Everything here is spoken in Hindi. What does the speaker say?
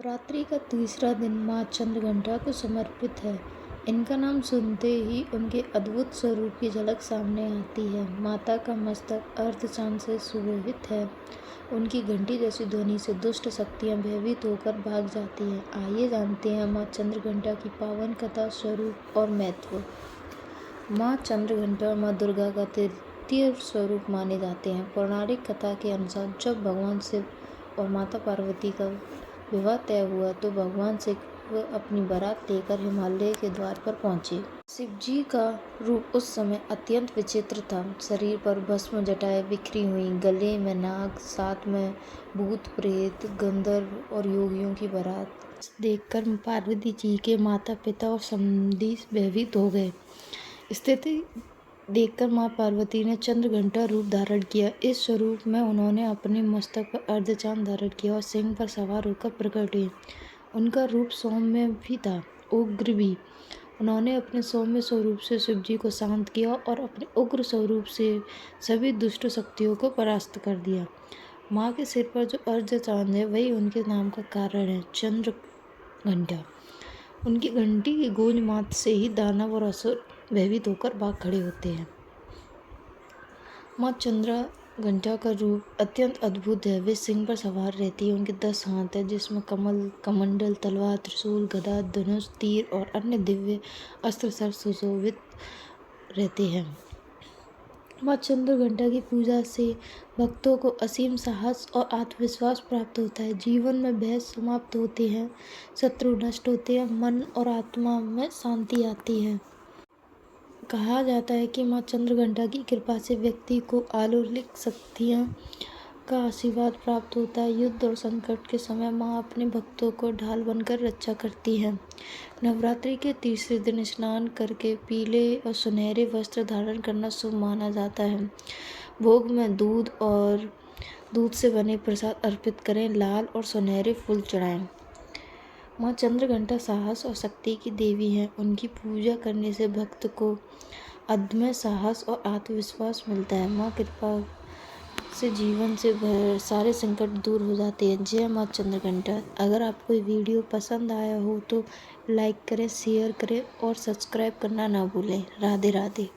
नवरात्रि का तीसरा दिन माँ चंद्रघंटा को समर्पित है। इनका नाम सुनते ही उनके अद्भुत स्वरूप की झलक सामने आती है। माता का मस्तक अर्धचांद से सुशोभित है। उनकी घंटी जैसी ध्वनि से दुष्ट शक्तियाँ भयभीत होकर भाग जाती हैं। आइए जानते हैं माँ चंद्रघंटा की पावन कथा, स्वरूप और महत्व। माँ चंद्रघंटा माँ दुर्गा का तृतीय स्वरूप माने जाते हैं। पौराणिक कथा के अनुसार जब भगवान शिव और माता पार्वती का विवाह तय हुआ तो भगवान शिव अपनी बारात लेकर हिमालय के द्वार पर पहुंचे। शिव जी का रूप उस समय अत्यंत विचित्र था। शरीर पर भस्म जटाएं बिखरी हुई, गले में नाग, साथ में भूत प्रेत, गंधर्व और योगियों की बारात देखकर पार्वती जी के माता पिता और समधी भयभीत हो गए। स्थिति देखकर माँ पार्वती ने चंद्रघंटा रूप धारण किया। इस स्वरूप में उन्होंने अपने मस्तक पर अर्धचांद धारण किया और सिंह पर सवार होकर प्रकट हुई। उनका रूप सौम्य भी था, उग्र भी। उन्होंने अपने सौम्य स्वरूप से शिव जी को शांत किया और अपने उग्र स्वरूप से सभी दुष्ट शक्तियों को परास्त कर दिया। माँ के सिर पर जो अर्धचांद है वही उनके नाम का कारण है, चंद्रघंटा। उनकी घंटी की गूंज मात्र से ही दानव और असुर भयभीत होकर भाग खड़े होते हैं। माँ चंद्रघंटा का रूप अत्यंत अद्भुत है। वे सिंह पर सवार रहती है। उनके 10 हाथ हैं जिसमें कमंडल, तलवार, त्रिशूल, गदा, धनुष, तीर और अन्य दिव्य अस्त्र शस्त्र सुशोभित रहते हैं। माँ चंद्रघंटा की पूजा से भक्तों को असीम साहस और आत्मविश्वास प्राप्त होता है। जीवन में भय समाप्त होते हैं, शत्रु नष्ट होते हैं, मन और आत्मा में शांति आती है। कहा जाता है कि माँ चंद्रघंटा की कृपा से व्यक्ति को अलौकिक शक्तियाँ का आशीर्वाद प्राप्त होता है। युद्ध और संकट के समय माँ अपने भक्तों को ढाल बनकर रक्षा करती है। नवरात्रि के तीसरे दिन स्नान करके पीले और सुनहरे वस्त्र धारण करना शुभ माना जाता है। भोग में दूध से बने प्रसाद अर्पित करें, लाल और सुनहरे फूल चढ़ाएं। माँ चंद्रघंटा साहस और शक्ति की देवी हैं। उनकी पूजा करने से भक्त को अदम्य साहस और आत्मविश्वास मिलता है। माँ कृपा से जीवन से सारे संकट दूर हो जाते हैं। जय माँ चंद्रघंटा। अगर आपको ये वीडियो पसंद आया हो तो लाइक करें, शेयर करें और सब्सक्राइब करना ना भूलें। राधे राधे।